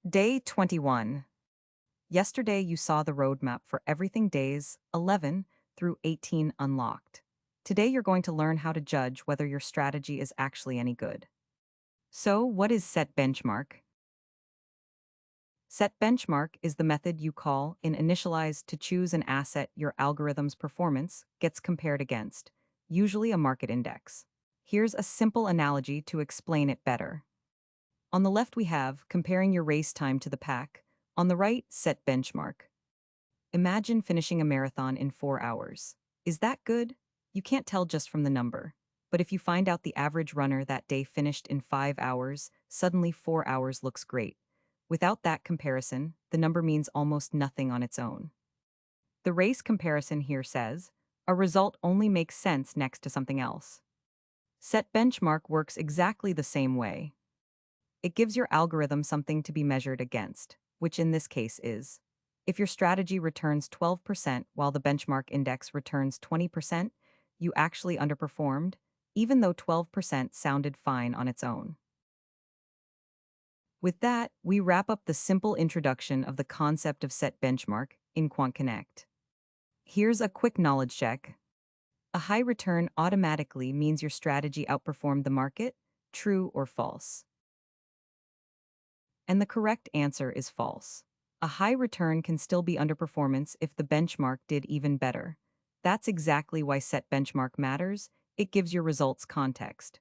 Day 21. Yesterday you saw the roadmap for everything days 11 through 18 unlocked. Today you're going to learn how to judge whether your strategy is actually any good. So, what is set benchmark? Set benchmark is the method you call in initialize to choose an asset your algorithm's performance gets compared against, usually a market index. Here's a simple analogy to explain it better. On the left, we have comparing your race time to the pack. On the right, set benchmark. Imagine finishing a marathon in 4 hours. Is that good? You can't tell just from the number. But if you find out the average runner that day finished in 5 hours, suddenly 4 hours looks great. Without that comparison, the number means almost nothing on its own. The race comparison here says, a result only makes sense next to something else. Set benchmark works exactly the same way. It gives your algorithm something to be measured against, which in this case is, if your strategy returns 12% while the benchmark index returns 20%, you actually underperformed, even though 12% sounded fine on its own. With that, we wrap up the simple introduction of the concept of set benchmark in QuantConnect. Here's a quick knowledge check. A high return automatically means your strategy outperformed the market, true or false. And the correct answer is false. A high return can still be underperformance if the benchmark did even better. That's exactly why set benchmark matters. It gives your results context.